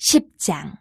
10장.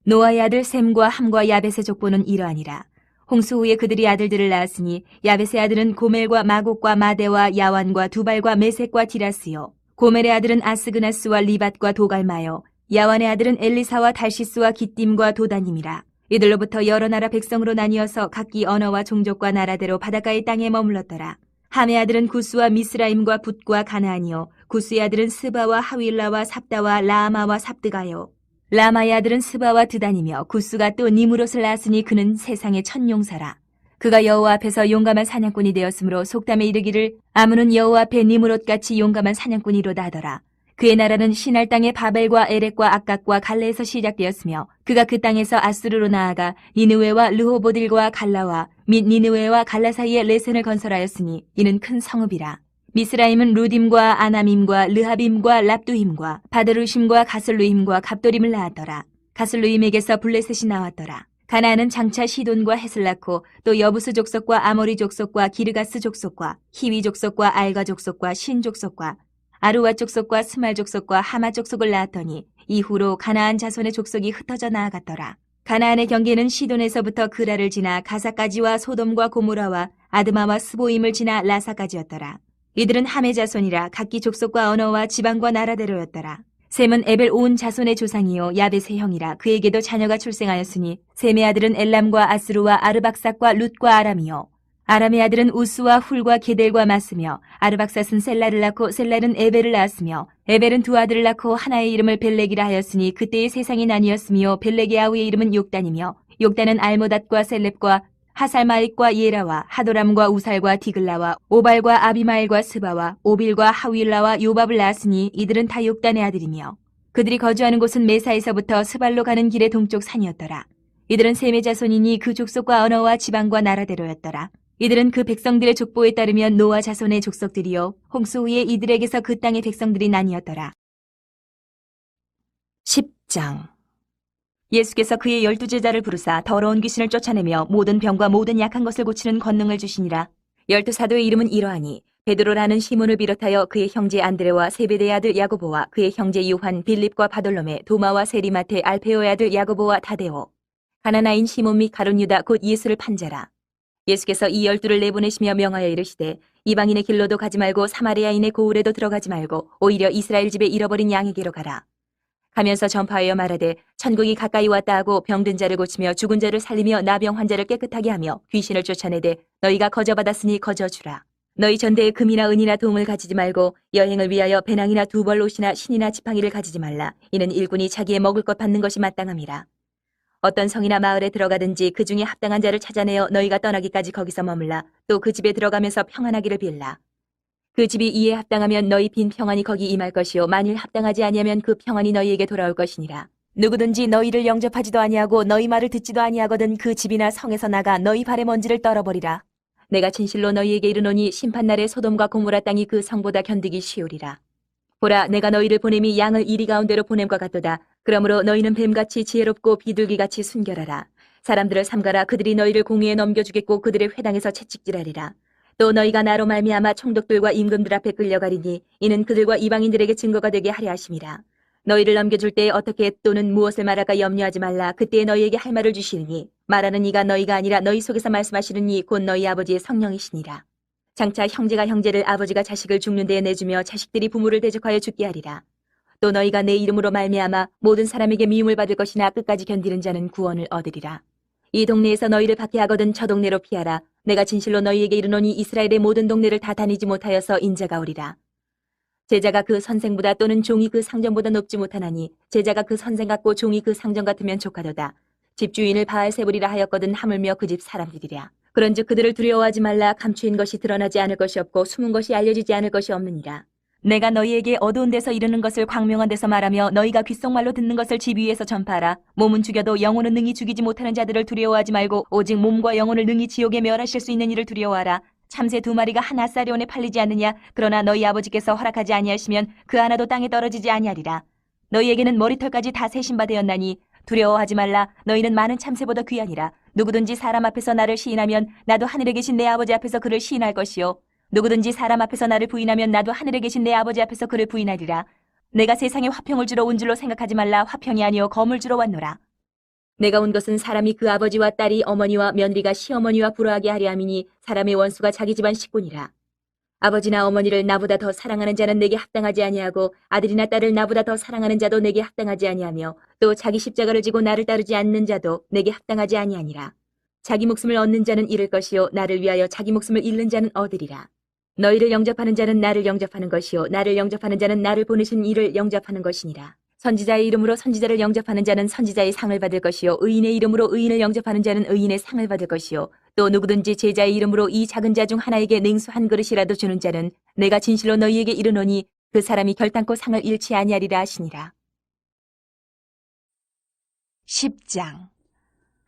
노아의 아들 셈과 함과 야벳의 족보는 이러하니라. 홍수 후에 그들이 아들들을 낳았으니 야벳의 아들은 고멜과 마곡과 마대와 야완과 두발과 메색과 디라스요. 고멜의 아들은 아스그나스와 리밧과 도갈마요. 야완의 아들은 엘리사와 달시스와 기띔과 도다님이라. 이들로부터 여러 나라 백성으로 나뉘어서 각기 언어와 종족과 나라대로 바닷가의 땅에 머물렀더라. 함의 아들은 구스와 미스라임과 붓과 가나안이요. 구스의 아들은 스바와 하윌라와 삽다와 라마와 삽드가요. 라마의 아들은 스바와 드단이며 구스가 또 니무롯을 낳았으니 그는 세상의 첫 용사라. 그가 여호와 앞에서 용감한 사냥꾼이 되었으므로 속담에 이르기를 아문은 여호와 앞에 니무롯같이 용감한 사냥꾼이로다 하더라. 그의 나라는 시날 땅의 바벨과 에렉과 악각과 갈레에서 시작되었으며 그가 그 땅에서 아수르로 나아가 니느웨와 르호보딜과 갈라와 및 니느웨와 갈라 사이에 레센을 건설하였으니 이는 큰 성읍이라. 미스라임은 루딤과 아나밈과 르하빔과 랍두힘과 바드루심과 가슬루힘과 갑도림을 낳았더라. 가슬루힘에게서 블레셋이 나왔더라. 가나안은 장차 시돈과 헷을 낳고 또 여부스 족속과 아모리 족속과 기르가스 족속과 히위 족속과 알가 족속과 신 족속과 아루와 족속과 스말 족속과 하마 족속을 낳았더니 이후로 가나안 자손의 족속이 흩어져 나아갔더라. 가나안의 경계는 시돈에서부터 그라를 지나 가사까지와 소돔과 고모라와 아드마와 스보임을 지나 라사까지였더라. 이들은 함의 자손이라 각기 족속과 언어와 지방과 나라대로였더라. 셈은 에벨 온 자손의 조상이요 야벳의 형이라. 그에게도 자녀가 출생하였으니 셈의 아들은 엘람과 아스루와 아르박삭과 룻과 아람이요. 아람의 아들은 우스와 훌과 게델과 마스며 아르박삭은 셀라를 낳고 셀라는 에벨을 낳았으며 에벨은 두 아들을 낳고 하나의 이름을 벨렉이라 하였으니 그때의 세상이 나뉘었으며 벨렉의 아우의 이름은 욕단이며 욕단은 알모닷과 셀렙과 하살마익과 예라와 하도람과 우살과 디글라와 오발과 아비마엘과 스바와 오빌과 하윌라와 요밥을 낳았으니 이들은 다 욕단의 아들이며 그들이 거주하는 곳은 메사에서부터 스발로 가는 길의 동쪽 산이었더라. 이들은 셈의 자손이니 그 족속과 언어와 지방과 나라대로였더라. 이들은 그 백성들의 족보에 따르면 노아 자손의 족속들이요 홍수 후에 이들에게서 그 땅의 백성들이 나뉘었더라. 10장. 예수께서 그의 12제자를 부르사 더러운 귀신을 쫓아내며 모든 병과 모든 약한 것을 고치는 권능을 주시니라. 12사도의 이름은 이러하니 베드로라는 시몬을 비롯하여 그의 형제 안드레와 세베대의 아들 야고보와 그의 형제 요한, 빌립과 바돌로메, 도마와 세리마테, 알페오의 아들 야고보와 타데오, 가나나인 시몬 및 가룟 유다 곧 예수를 판 자라. 예수께서 이 12를 내보내시며 명하여 이르시되 이방인의 길로도 가지 말고 사마리아인의 고을에도 들어가지 말고 오히려 이스라엘 집에 잃어버린 양에게로 가라. 가면서 전파하여 말하되 천국이 가까이 왔다 하고 병든 자를 고치며 죽은 자를 살리며 나병 환자를 깨끗하게 하며 귀신을 쫓아내되 너희가 거저받았으니 거저주라. 너희 전대에 금이나 은이나 도움을 가지지 말고 여행을 위하여 배낭이나 두벌 옷이나 신이나 지팡이를 가지지 말라. 이는 일꾼이 자기의 먹을 것 받는 것이 마땅함이라. 어떤 성이나 마을에 들어가든지 그 중에 합당한 자를 찾아내어 너희가 떠나기까지 거기서 머물라. 또 그 집에 들어가면서 평안하기를 빌라. 그 집이 이에 합당하면 너희 빈 평안이 거기 임할 것이요 만일 합당하지 아니하면 그 평안이 너희에게 돌아올 것이니라. 누구든지 너희를 영접하지도 아니하고 너희 말을 듣지도 아니하거든 그 집이나 성에서 나가 너희 발의 먼지를 떨어버리라. 내가 진실로 너희에게 이르노니 심판날에 소돔과 고모라 땅이 그 성보다 견디기 쉬우리라. 보라 내가 너희를 보냄이 양을 이리 가운데로 보냄과 같도다. 그러므로 너희는 뱀같이 지혜롭고 비둘기같이 순결하라. 사람들을 삼가라. 그들이 너희를 공회에 넘겨주겠고 그들의 회당에서 채찍질하리라. 또 너희가 나로 말미암아 총독들과 임금들 앞에 끌려가리니 이는 그들과 이방인들에게 증거가 되게 하려 하심이라. 너희를 넘겨줄 때에 어떻게 또는 무엇을 말할까 염려하지 말라. 그때에 너희에게 할 말을 주시리니 말하는 이가 너희가 아니라 너희 속에서 말씀하시는 이 곧 너희 아버지의 성령이시니라. 장차 형제가 형제를 아버지가 자식을 죽는 데에 내주며 자식들이 부모를 대적하여 죽게 하리라. 또 너희가 내 이름으로 말미암아 모든 사람에게 미움을 받을 것이나 끝까지 견디는 자는 구원을 얻으리라. 이 동네에서 너희를 박해하거든 저 동네로 피하라. 내가 진실로 너희에게 이르노니 이스라엘의 모든 동네를 다 다니지 못하여서 인자가 오리라. 제자가 그 선생보다 또는 종이 그 상전보다 높지 못하나니 제자가 그 선생 같고 종이 그 상전 같으면 족하도다. 집주인을 바알세불이라 하였거든 하물며 그 집 사람들이랴. 그런즉 그들을 두려워하지 말라. 감추인 것이 드러나지 않을 것이 없고 숨은 것이 알려지지 않을 것이 없느니라. 내가 너희에게 어두운 데서 이르는 것을 광명한 데서 말하며 너희가 귓속말로 듣는 것을 집 위에서 전파하라. 몸은 죽여도 영혼은 능히 죽이지 못하는 자들을 두려워하지 말고 오직 몸과 영혼을 능히 지옥에 멸하실 수 있는 이를 두려워하라. 참새 2마리가 한 아사리온에 팔리지 않느냐. 그러나 너희 아버지께서 허락하지 아니하시면 그 하나도 땅에 떨어지지 아니하리라. 너희에게는 머리털까지 다 세신 바 되었나니 두려워하지 말라. 너희는 많은 참새보다 귀하니라. 누구든지 사람 앞에서 나를 시인하면 나도 하늘에 계신 내 아버지 앞에서 그를 시인할 것이요 누구든지 사람 앞에서 나를 부인하면 나도 하늘에 계신 내 아버지 앞에서 그를 부인하리라. 내가 세상에 화평을 주러 온 줄로 생각하지 말라. 화평이 아니요 검을 주러 왔노라. 내가 온 것은 사람이 그 아버지와 딸이 어머니와 며느리가 시어머니와 불화하게 하려 함이니 사람의 원수가 자기 집안 식구니라. 아버지나 어머니를 나보다 더 사랑하는 자는 내게 합당하지 아니하고 아들이나 딸을 나보다 더 사랑하는 자도 내게 합당하지 아니하며 또 자기 십자가를 지고 나를 따르지 않는 자도 내게 합당하지 아니하니라. 자기 목숨을 얻는 자는 잃을 것이요 나를 위하여 자기 목숨을 잃는 자는 얻으리라. 너희를 영접하는 자는 나를 영접하는 것이요 나를 영접하는 자는 나를 보내신 이를 영접하는 것이니라. 선지자의 이름으로 선지자를 영접하는 자는 선지자의 상을 받을 것이요 의인의 이름으로 의인을 영접하는 자는 의인의 상을 받을 것이요 또 누구든지 제자의 이름으로 이 작은 자 중 하나에게 냉수 한 그릇이라도 주는 자는 내가 진실로 너희에게 이르노니 그 사람이 결단코 상을 잃지 아니하리라 하시니라. 10장.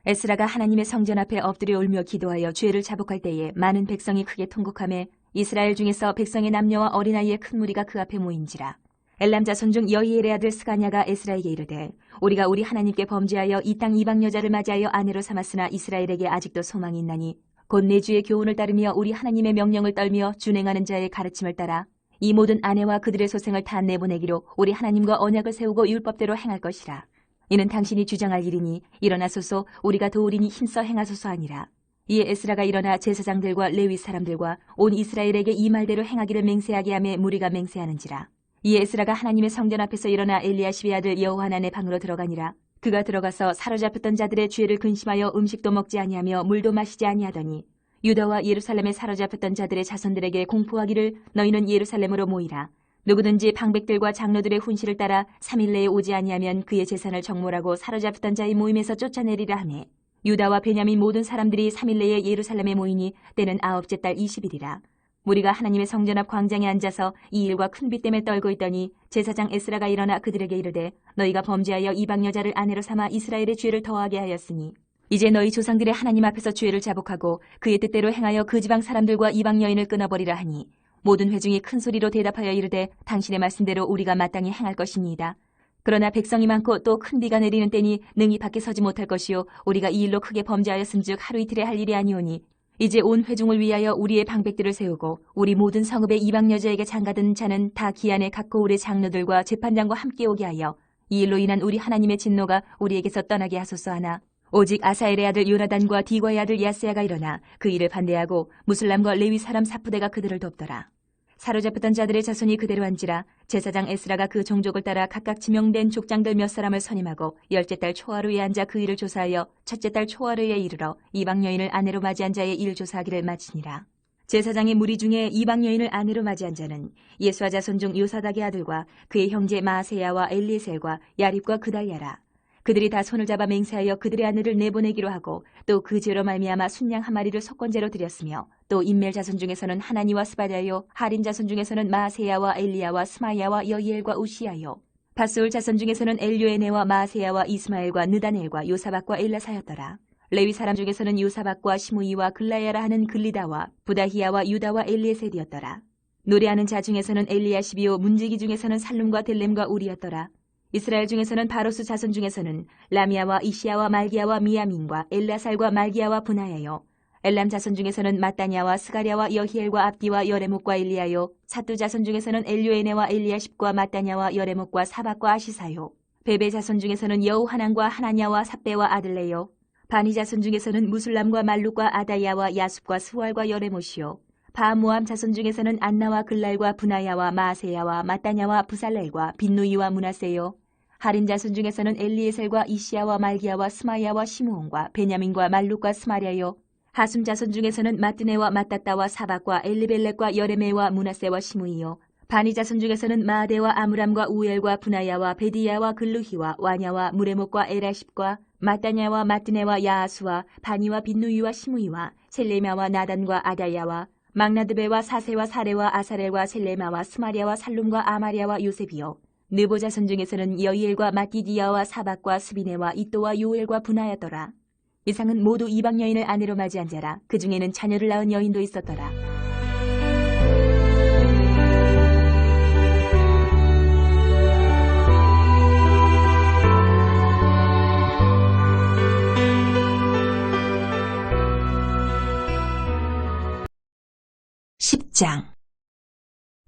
에스라가 하나님의 성전 앞에 엎드려 울며 기도하여 죄를 자복할 때에 많은 백성이 크게 통곡하며 이스라엘 중에서 백성의 남녀와 어린아이의 큰 무리가 그 앞에 모인지라. 엘람 자손 중 여이엘의 아들 스가냐가 에스라에게 이르되 우리가 우리 하나님께 범죄하여 이 땅 이방 여자를 맞이하여 아내로 삼았으나 이스라엘에게 아직도 소망이 있나니 곧 내 주의 교훈을 따르며 우리 하나님의 명령을 떨며 준행하는 자의 가르침을 따라 이 모든 아내와 그들의 소생을 다 내보내기로 우리 하나님과 언약을 세우고 율법대로 행할 것이라. 이는 당신이 주장할 일이니 일어나소서 우리가 도우리니 힘써 행하소서 하니라. 이에 에스라가 일어나 제사장들과 레위 사람들과 온 이스라엘에게 이 말대로 행하기를 맹세하게 하며 무리가 맹세하는지라. 이에 에스라가 하나님의 성전 앞에서 일어나 엘리야십의 아들 여호하난의 방으로 들어가니라. 그가 들어가서 사로잡혔던 자들의 죄를 근심하여 음식도 먹지 아니하며 물도 마시지 아니하더니 유다와 예루살렘에 사로잡혔던 자들의 자손들에게 공포하기를 너희는 예루살렘으로 모이라. 누구든지 방백들과 장로들의 훈시를 따라 3일 내에 오지 아니하면 그의 재산을 정몰하고 사로잡혔던 자의 모임에서 쫓아내리라 하매 유다와 베냐민 모든 사람들이 3일 내에 예루살렘에 모이니 때는 9째 달 20일이라. 무리가 하나님의 성전 앞 광장에 앉아서 이 일과 큰 비 때문에 떨고 있더니 제사장 에스라가 일어나 그들에게 이르되 너희가 범죄하여 이방 여자를 아내로 삼아 이스라엘의 죄를 더하게 하였으니 이제 너희 조상들의 하나님 앞에서 죄를 자복하고 그의 뜻대로 행하여 그 지방 사람들과 이방 여인을 끊어버리라 하니 모든 회중이 큰 소리로 대답하여 이르되 당신의 말씀대로 우리가 마땅히 행할 것이니이다. 그러나 백성이 많고 또 큰 비가 내리는 때니 능히 밖에 서지 못할 것이요 우리가 이 일로 크게 범죄하였음즉 하루 이틀에 할 일이 아니오니 이제 온 회중을 위하여 우리의 방백들을 세우고 우리 모든 성읍의 이방 여자에게 장가든 자는 다 기한에 각고 우리 장로들과 재판장과 함께 오게 하여 이 일로 인한 우리 하나님의 진노가 우리에게서 떠나게 하소서 하나 오직 아사엘의 아들 요나단과 디과의 아들 야스야가 일어나 그 일을 반대하고 무슬람과 레위 사람 사푸대가 그들을 돕더라. 사로잡혔던 자들의 자손이 그대로 한지라 제사장 에스라가 그 종족을 따라 각각 지명된 족장들 몇 사람을 선임하고 10째 달 초하루에 앉아 그 일을 조사하여 첫째 달 초하루에 이르러 이방 여인을 아내로 맞이한 자의 일 조사하기를 마치니라. 제사장의 무리 중에 이방 여인을 아내로 맞이한 자는 예수아 자손 중 요사닥의 아들과 그의 형제 마아세야와 엘리에셀과 야립과 그달야라. 그들이 다 손을 잡아 맹세하여 그들의 아내를 내보내기로 하고 또 그 죄로 말미암아 순양 한 마리를 속건제로 드렸으며 또 인멜 자손 중에서는 하나니와 스바랴요 하림 자손 중에서는 마세야와 엘리야와 스마야와 여이엘과 우시야요 바스울 자손 중에서는 엘요에네와 마세야와 이스마엘과 느다넬과 요사박과 엘라사였더라. 레위 사람 중에서는 요사박과 시므이와 글라야라 하는 글리다와 부다히야와 유다와 엘리에셀이었더라. 노래하는 자 중에서는 엘리야시비요 문지기 중에서는 살룸과 델렘과 우리였더라. 이스라엘 중에서는 바로스 자손 중에서는 라미아와 이시야와 말기야와 미야민과 엘라살과 말기야와 분하야요 엘람 자손 중에서는 마따냐와 스가랴와 여히엘과 압디와 여레목과 엘리야요 사뚜 자손 중에서는 엘요에네와 엘리야십과 마따냐와 여레목과 사박과 아시사요 베베 자손 중에서는 여우하난과 하나냐와 삽베와 아들레요 바니 자손 중에서는 무술람과 말룩과 아다야와 야숲과 스왈과 여레못이요 바모암 자손 중에서는 안나와 글랄과 분하야와 마세야와 마따냐와 부살렐과 빈누이와 문하세요 하림 자손 중에서는 엘리에셀과 이시야와 말기야와 스마야와 시므온과 베냐민과 말룩과 스마랴요 하숨 자손 중에서는 마뜨네와 마따따와 사박과 엘리벨렉과 여레메와 문하세와 시므이요 바니 자손 중에서는 마아데와 아므람과 우엘과 분하야와 베디야와 글루히와 와냐와 무레목과 에라십과 마따냐와 마뜨네와 야아수와 바니와 빈누이와 시므이와 셀레마와 나단과 아다야와 막나드베와 사세와 사레와 아사렐과 셀레마와 스마랴와 살룸과 아마랴와 요셉이요 느보 자손 중에서는 여이엘과 마띠디야와 사박과 스비네와 이또와 요엘과 분하였더라. 이상은 모두 이방 여인을 아내로 맞이한 자라. 그 중에는 자녀를 낳은 여인도 있었더라. (10장)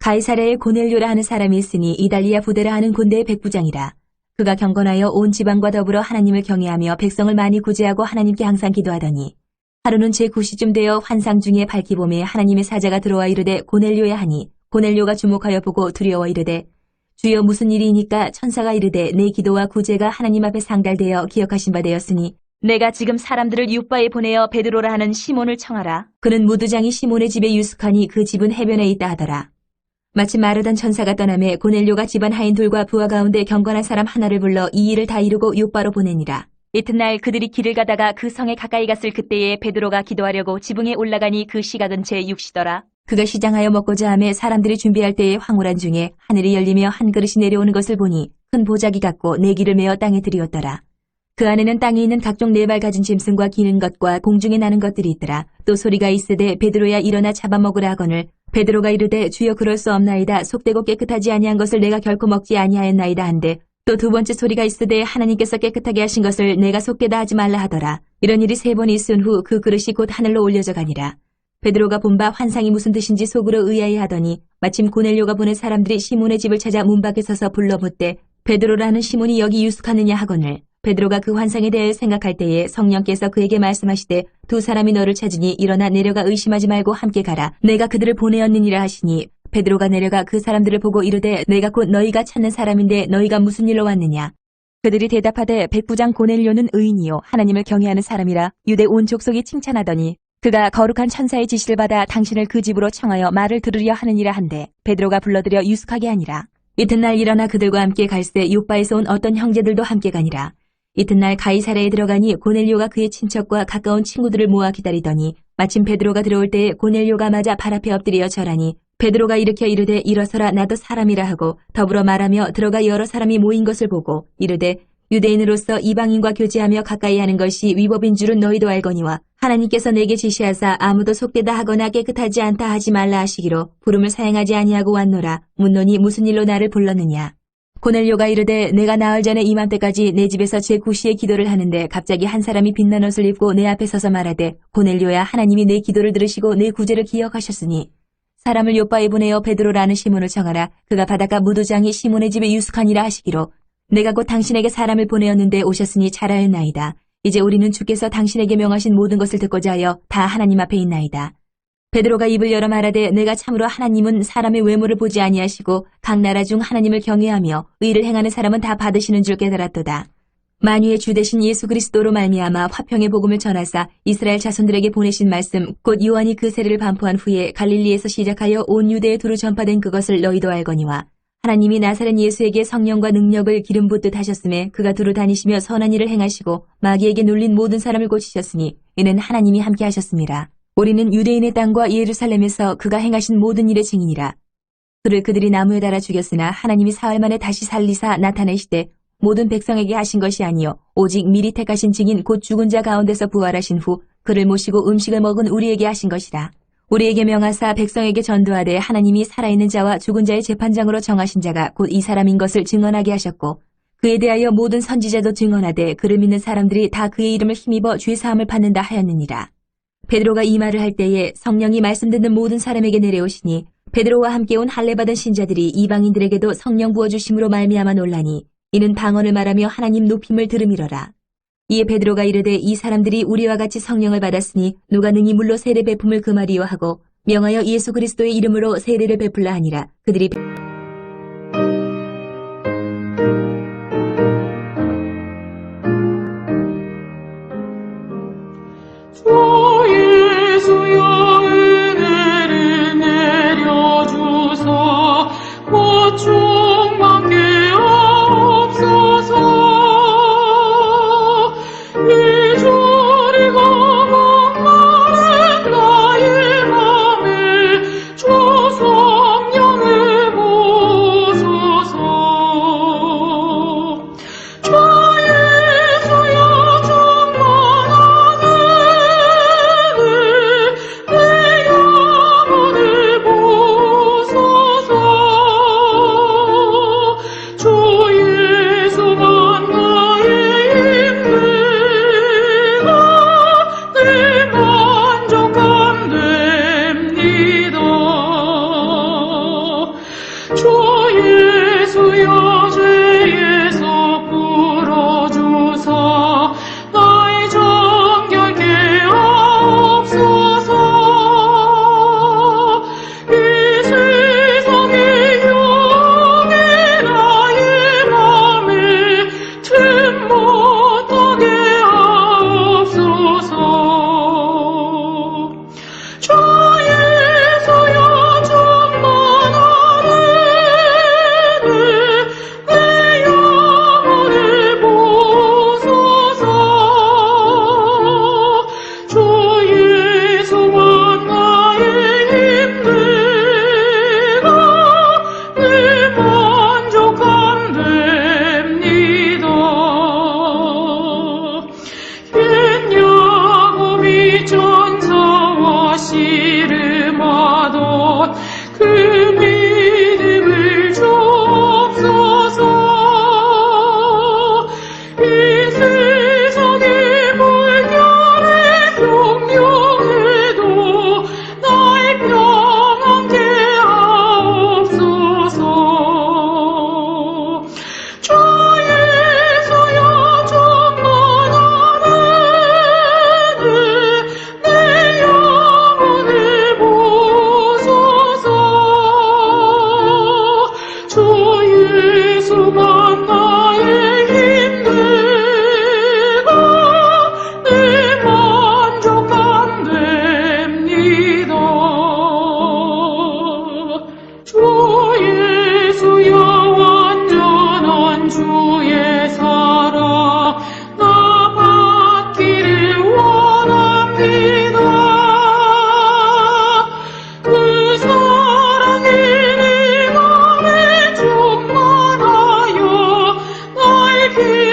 가이사랴에 고넬료라 하는 사람이 있으니 이달리아 부대라 하는 군대의 백부장이라. 그가 경건하여 온 지방과 더불어 하나님을 경외하며 백성을 많이 구제하고 하나님께 항상 기도하더니 하루는 제9시쯤 되어 환상 중에 밝기 봄에 하나님의 사자가 들어와 이르되 고넬료야 하니 고넬료가 주목하여 보고 두려워 이르되 주여 무슨 일이니까 천사가 이르되 내 기도와 구제가 하나님 앞에 상달되어 기억하신 바 되었으니 내가 지금 사람들을 윑바에 보내어 베드로라 하는 시몬을 청하라. 그는 무두장이 시몬의 집에 유숙하니 그 집은 해변에 있다 하더라. 마침 마르던 천사가 떠나매 고넬료가 집안 하인들과 부하 가운데 경건한 사람 하나를 불러 이 일을 다 이루고 윑바로 보내니라. 이튿날 그들이 길을 가다가 그 성에 가까이 갔을 그때에 베드로가 기도하려고 지붕에 올라가니 그 시각은 제6시더라. 그가 시장하여 먹고자 하며 사람들이 준비할 때에 황홀한 중에 하늘이 열리며 한 그릇이 내려오는 것을 보니 큰 보자기 같고 네기를 메어 땅에 들이었더라. 그 안에는 땅에 있는 각종 네 발 가진 짐승과 기는 것과 공중에 나는 것들이 있더라. 또 소리가 있으되 베드로야 일어나 잡아먹으라 하거늘 베드로가 이르되 주여 그럴 수 없나이다. 속되고 깨끗하지 아니한 것을 내가 결코 먹지 아니하였나이다 한데 또 두 번째 소리가 있으되 하나님께서 깨끗하게 하신 것을 내가 속되다 하지 말라 하더라. 이런 일이 3번 있은 후 그 그릇이 곧 하늘로 올려져 가니라. 베드로가 본 바 환상이 무슨 뜻인지 속으로 의아해 하더니 마침 고넬료가 보낸 사람들이 시몬의 집을 찾아 문 밖에 서서 불러 묻되 베드로라는 시몬이 여기 유숙하느냐 하거늘 베드로가 그 환상에 대해 생각할 때에 성령께서 그에게 말씀하시되 두 사람이 너를 찾으니 일어나 내려가 의심하지 말고 함께 가라. 내가 그들을 보내었느니라 하시니 베드로가 내려가 그 사람들을 보고 이르되 내가 곧 너희가 찾는 사람인데 너희가 무슨 일로 왔느냐. 그들이 대답하되 백부장 고넬료는 의인이요 하나님을 경외하는 사람이라 유대 온 족속이 칭찬하더니 그가 거룩한 천사의 지시를 받아 당신을 그 집으로 청하여 말을 들으려 하느니라 한데 베드로가 불러들여 유숙하게 하니라. 이튿날 일어나 그들과 함께 갈새 욥바에서 온 어떤 형제들도 함께 가니라. 이튿날 가이사랴에 들어가니 고넬료가 그의 친척과 가까운 친구들을 모아 기다리더니 마침 베드로가 들어올 때에 고넬료가 맞아 발 앞에 엎드려 절하니 베드로가 일으켜 이르되 일어서라 나도 사람이라 하고 더불어 말하며 들어가 여러 사람이 모인 것을 보고 이르되 유대인으로서 이방인과 교제하며 가까이 하는 것이 위법인 줄은 너희도 알거니와 하나님께서 내게 지시하사 아무도 속되다 하거나 깨끗하지 않다 하지 말라 하시기로 부름을 사양하지 아니하고 왔노라. 묻노니 무슨 일로 나를 불렀느냐. 고넬료가 이르되 내가 나흘 전에 이맘때까지 내 집에서 제9시에 기도를 하는데 갑자기 한 사람이 빛난 옷을 입고 내 앞에 서서 말하되 고넬료야 하나님이 내 기도를 들으시고 내 구제를 기억하셨으니 사람을 욥바에 보내어 베드로라는 시몬을 청하라. 그가 바닷가 무두장이 시몬의 집에 유숙하니라 하시기로 내가 곧 당신에게 사람을 보내었는데 오셨으니 잘하였나이다. 이제 우리는 주께서 당신에게 명하신 모든 것을 듣고자 하여 다 하나님 앞에 있나이다. 베드로가 입을 열어 말하되 내가 참으로 하나님은 사람의 외모를 보지 아니하시고 각 나라 중 하나님을 경외하며 의를 행하는 사람은 다 받으시는 줄 깨달았도다. 만유의 주 되신 예수 그리스도로 말미암아 화평의 복음을 전하사 이스라엘 자손들에게 보내신 말씀 곧 요한이 그 세례를 반포한 후에 갈릴리에서 시작하여 온 유대에 두루 전파된 그것을 너희도 알거니와 하나님이 나사렛 예수에게 성령과 능력을 기름 붓듯 하셨음에 그가 두루 다니시며 선한 일을 행하시고 마귀에게 눌린 모든 사람을 고치셨으니 이는 하나님이 함께 하셨습니다. 우리는 유대인의 땅과 예루살렘에서 그가 행하신 모든 일의 증인이라. 그를 그들이 나무에 달아 죽였으나 하나님이 사흘 만에 다시 살리사 나타내시되 모든 백성에게 하신 것이 아니요 오직 미리 택하신 증인 곧 죽은 자 가운데서 부활하신 후 그를 모시고 음식을 먹은 우리에게 하신 것이라. 우리에게 명하사 백성에게 전도하되 하나님이 살아있는 자와 죽은 자의 재판장으로 정하신 자가 곧 이 사람인 것을 증언하게 하셨고 그에 대하여 모든 선지자도 증언하되 그를 믿는 사람들이 다 그의 이름을 힘입어 죄사함을 받는다 하였느니라. 베드로가 이 말을 할 때에 성령이 말씀 듣는 모든 사람에게 내려오시니 베드로와 함께 온 할례받은 신자들이 이방인들에게도 성령 부어주심으로 말미암아 놀라니 이는 방언을 말하며 하나님 높임을 들음이러라. 이에 베드로가 이르되 이 사람들이 우리와 같이 성령을 받았으니 누가 능히 물로 세례 베품을 금하리요 하고 명하여 예수 그리스도의 이름으로 세례를 베풀라 하니라. 그들이 그